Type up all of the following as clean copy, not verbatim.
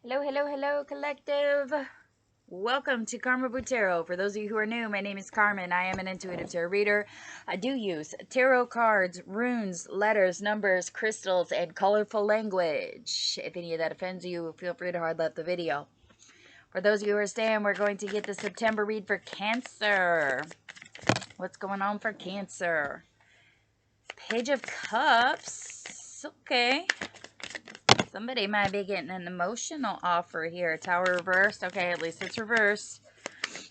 Hello, hello, hello, collective. Welcome to Carmaboo Tarot. For those of you who are new, my name is Carmen. I am an intuitive tarot reader. I do use tarot cards, runes, letters, numbers, crystals, and colorful language. If any of that offends you, feel free to hard left the video. For those of you who are staying, we're going to get the September read for Cancer. What's going on for Cancer? Page of Cups. Okay. Somebody might be getting an emotional offer here. Tower reversed. Okay, at least it's reversed.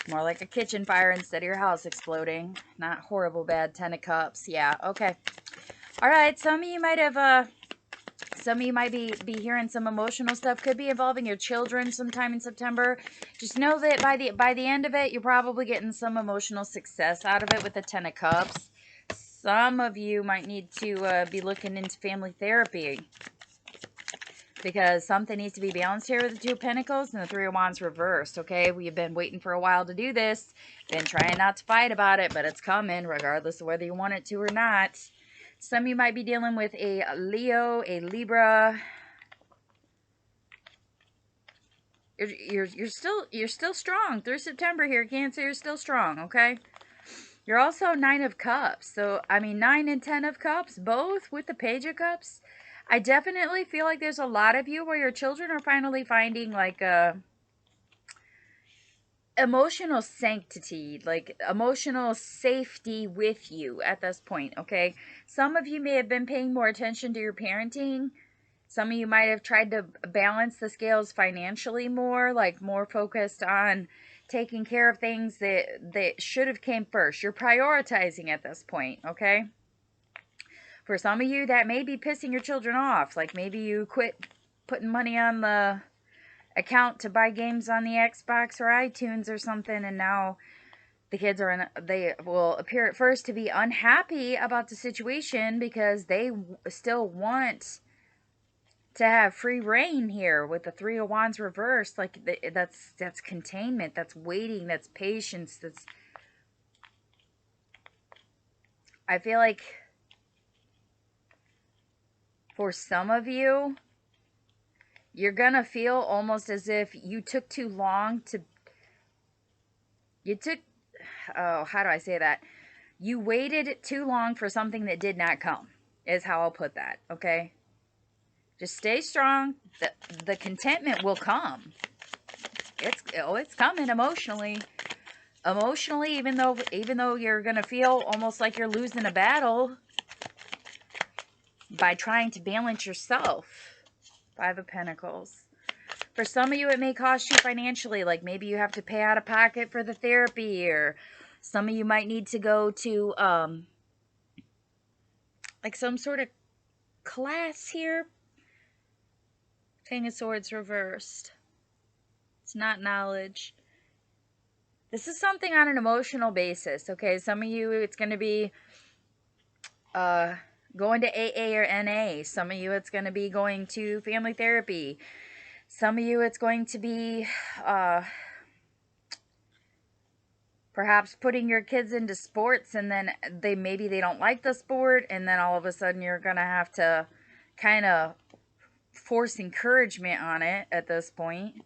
More like a kitchen fire instead of your house exploding. Not horrible bad. 10 of Cups. Yeah, okay. All right, some of you might have, some of you might be hearing some emotional stuff. Could be involving your children sometime in September. Just know that by the end of it, you're probably getting some emotional success out of it with the 10 of Cups. Some of you might need to be looking into family therapy, because something needs to be balanced here with the Two of Pentacles and the Three of Wands reversed, okay? We've been waiting for a while to do this. Been trying not to fight about it, but it's coming regardless of whether you want it to or not. Some of you might be dealing with a Leo, a Libra. You're still strong through September here, Cancer. You're still strong, okay? You're also 9 of Cups. So, I mean, 9 and 10 of Cups, both with the Page of Cups. I definitely feel like there's a lot of you where your children are finally finding like a emotional sanctity, like emotional safety with you at this point, okay? Some of you may have been paying more attention to your parenting. Some of you might have tried to balance the scales financially more, like more focused on taking care of things that should have came first. You're prioritizing at this point, okay? For some of you, that may be pissing your children off. Like maybe you quit putting money on the account to buy games on the Xbox or iTunes or something, and now the kids they will appear at first to be unhappy about the situation because they still want to have free reign here with the Three of Wands reversed. Like that's containment, that's waiting, that's patience, that's, I feel like for some of you, you're gonna feel almost as if you took too long to, oh, how do I say that? You waited too long for something that did not come, is how I'll put that, okay? Just stay strong. The contentment will come. It's coming emotionally. Emotionally, even though you're gonna feel almost like you're losing a battle by trying to balance yourself. 5 of Pentacles. For some of you, it may cost you financially. Like maybe you have to pay out of pocket for the therapy, or some of you might need to go to like some sort of class here. King of Swords reversed. It's not knowledge. This is something on an emotional basis, okay? Some of you, it's going to be going to AA or NA. Some of you, it's going to be going to family therapy. Some of you, it's going to be perhaps putting your kids into sports, and then maybe they don't like the sport, and then all of a sudden you're going to have to kind of force encouragement on it at this point.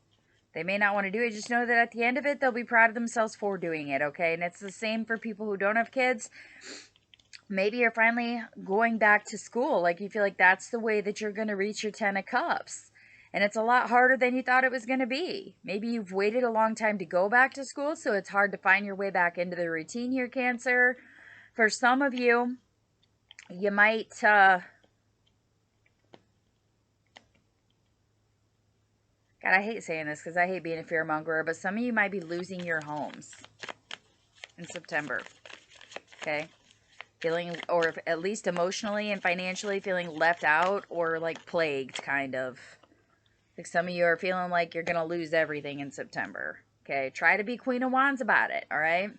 They may not want to do it. Just know that at the end of it, they'll be proud of themselves for doing it, okay? And it's the same for people who don't have kids. Maybe you're finally going back to school. Like you feel like that's the way that you're going to reach your 10 of Cups. And it's a lot harder than you thought it was going to be. Maybe you've waited a long time to go back to school, so it's hard to find your way back into the routine here, Cancer. For some of you, you might... God, I hate saying this because I hate being a fearmonger, but some of you might be losing your homes in September, okay? Feeling, or at least emotionally and financially feeling left out or like plagued, kind of. Like some of you are feeling like you're going to lose everything in September, okay? Try to be Queen of Wands about it, all right?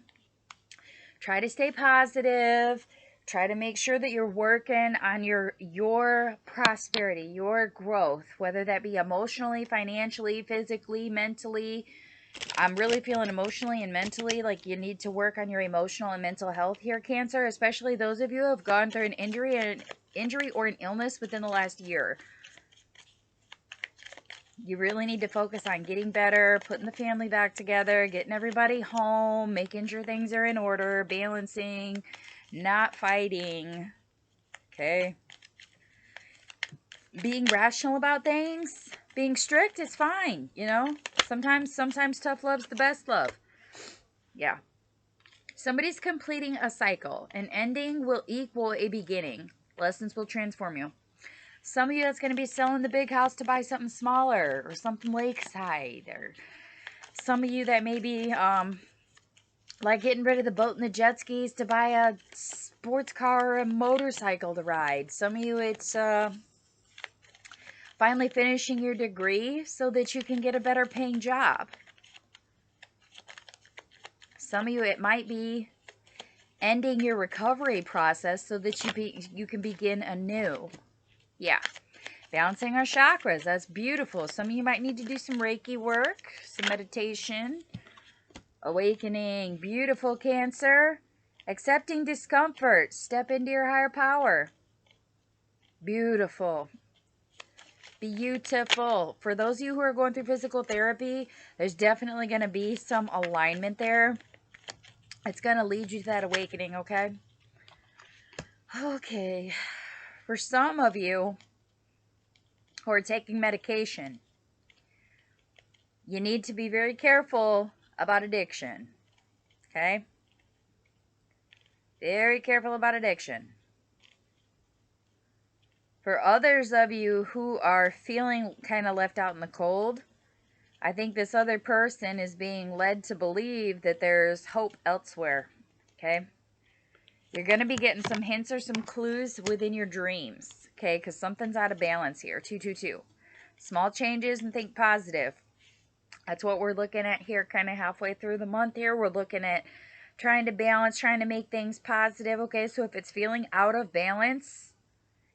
Try to stay positive. Try to make sure that you're working on your prosperity, your growth, whether that be emotionally, financially, physically, mentally. I'm really feeling emotionally and mentally like you need to work on your emotional and mental health here, Cancer, especially those of you who have gone through an injury or an illness within the last year. You really need to focus on getting better, putting the family back together, getting everybody home, making sure things are in order, balancing, not fighting, okay? Being rational about things, being strict is fine, you know? Sometimes tough love's the best love. Yeah. Somebody's completing a cycle. An ending will equal a beginning. Lessons will transform you. Some of you that's going to be selling the big house to buy something smaller or something lakeside. Or some of you that may be like getting rid of the boat and the jet skis to buy a sports car or a motorcycle to ride. Some of you it's finally finishing your degree so that you can get a better paying job. Some of you it might be ending your recovery process so that you can begin anew. Yeah. Balancing our chakras. That's beautiful. Some of you might need to do some Reiki work, some meditation. Awakening. Beautiful, Cancer. Accepting discomfort. Step into your higher power. Beautiful. Beautiful. For those of you who are going through physical therapy, there's definitely going to be some alignment there. It's going to lead you to that awakening, okay? Okay. For some of you who are taking medication, you need to be very careful about addiction, okay? Very careful about addiction. For others of you who are feeling kind of left out in the cold, I think this other person is being led to believe that there's hope elsewhere, okay? You're going to be getting some hints or some clues within your dreams, okay? Because something's out of balance here. 222. Small changes and think positive. That's what we're looking at here kind of halfway through the month here. We're looking at trying to balance, trying to make things positive, okay? So if it's feeling out of balance,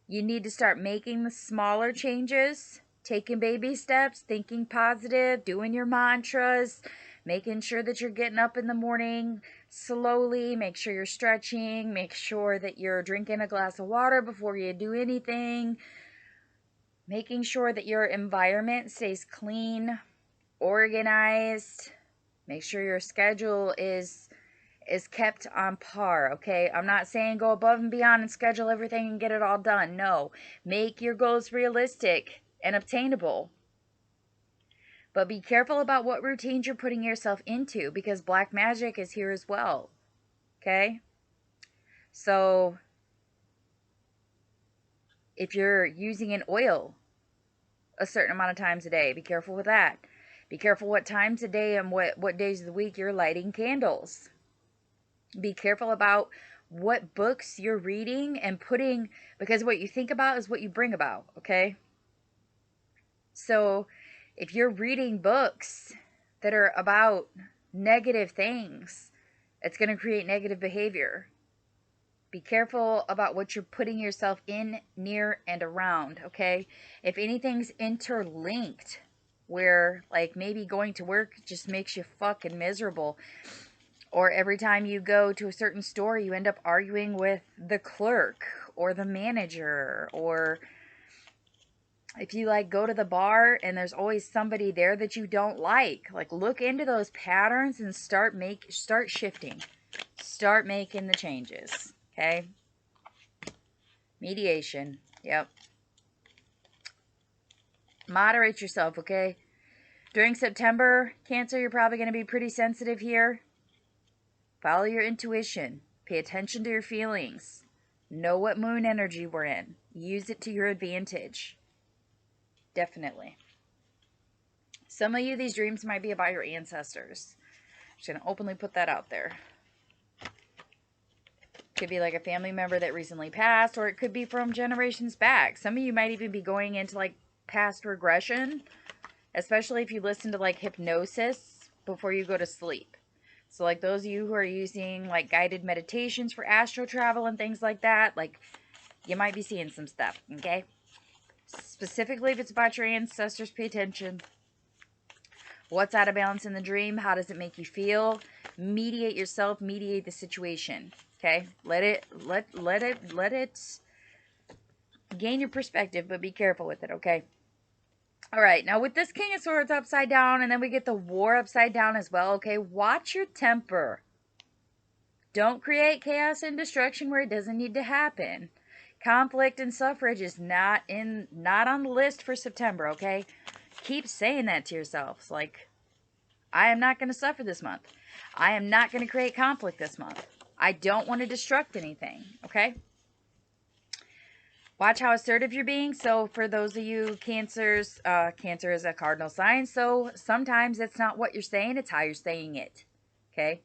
you need to start making the smaller changes, taking baby steps, thinking positive, doing your mantras, making sure that you're getting up in the morning slowly, make sure you're stretching, make sure that you're drinking a glass of water before you do anything, making sure that your environment stays clean, organized, make sure your schedule is kept on par, okay? I'm not saying go above and beyond and schedule everything and get it all done. No. Make your goals realistic and obtainable. But be careful about what routines you're putting yourself into because black magic is here as well, okay? So, if you're using an oil a certain amount of times a day, be careful with that. Be careful what times a day and what days of the week you're lighting candles. Be careful about what books you're reading and putting, because what you think about is what you bring about, okay? So if you're reading books that are about negative things, it's going to create negative behavior. Be careful about what you're putting yourself in, near, and around, okay? If anything's interlinked, where like maybe going to work just makes you fucking miserable, or every time you go to a certain store, you end up arguing with the clerk or the manager. Or if you like go to the bar and there's always somebody there that you don't like look into those patterns and start shifting. Start making the changes, okay? Mediation, yep. Moderate yourself, okay? During September, Cancer, you're probably going to be pretty sensitive here. Follow your intuition. Pay attention to your feelings. Know what moon energy we're in. Use it to your advantage. Definitely. Some of you, these dreams might be about your ancestors. I'm just going to openly put that out there. Could be like a family member that recently passed, or it could be from generations back. Some of you might even be going into like past regression, especially if you listen to like hypnosis before you go to sleep. So like those of you who are using like guided meditations for astral travel and things like that, like you might be seeing some stuff, okay? Specifically if it's about your ancestors, pay attention. What's out of balance in the dream? How does it make you feel? Mediate yourself, mediate the situation, okay? Let it gain your perspective, but be careful with it, okay? All right, now with this King of Swords upside down, and then we get the War upside down as well, okay? Watch your temper. Don't create chaos and destruction where it doesn't need to happen. Conflict and suffrage is not on the list for September, okay? Keep saying that to yourselves. Like, I am not going to suffer this month. I am not going to create conflict this month. I don't want to destruct anything, okay? Watch how assertive you're being. So for those of you Cancers, Cancer is a cardinal sign. So sometimes it's not what you're saying, it's how you're saying it. Okay?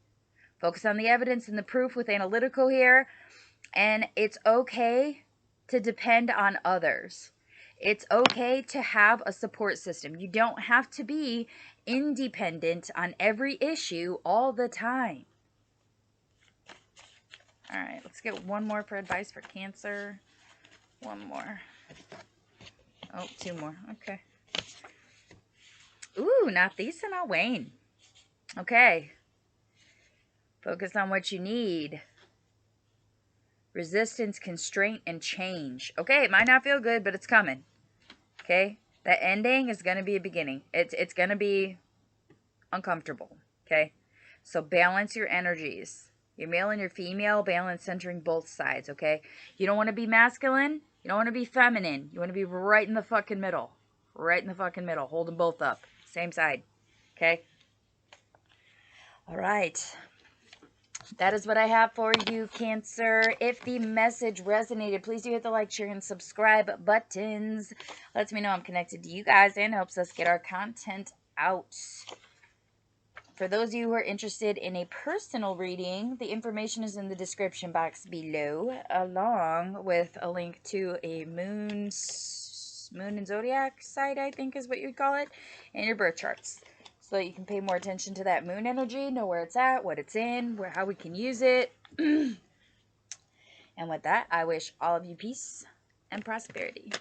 Focus on the evidence and the proof with analytical here. And it's okay to depend on others. It's okay to have a support system. You don't have to be independent on every issue all the time. All right, let's get one more for advice for Cancer. One more. Oh, two more. Okay. Ooh, not these and not Wayne. Okay. Focus on what you need. Resistance, constraint, and change. Okay, it might not feel good, but it's coming. Okay? That ending is going to be a beginning. It's going to be uncomfortable. Okay? So balance your energies. Your male and your female, balance centering both sides. Okay? You don't want to be masculine. You don't want to be feminine. You want to be right in the fucking middle. Right in the fucking middle. Hold them both up. Same side. Okay? All right. That is what I have for you, Cancer. If the message resonated, please do hit the like, share, and subscribe buttons. Lets me know I'm connected to you guys and helps us get our content out. For those of you who are interested in a personal reading, the information is in the description box below, along with a link to a moon and zodiac site, I think is what you'd call it, and your birth charts. So that you can pay more attention to that moon energy, know where it's at, what it's in, how we can use it. And with that, I wish all of you peace and prosperity.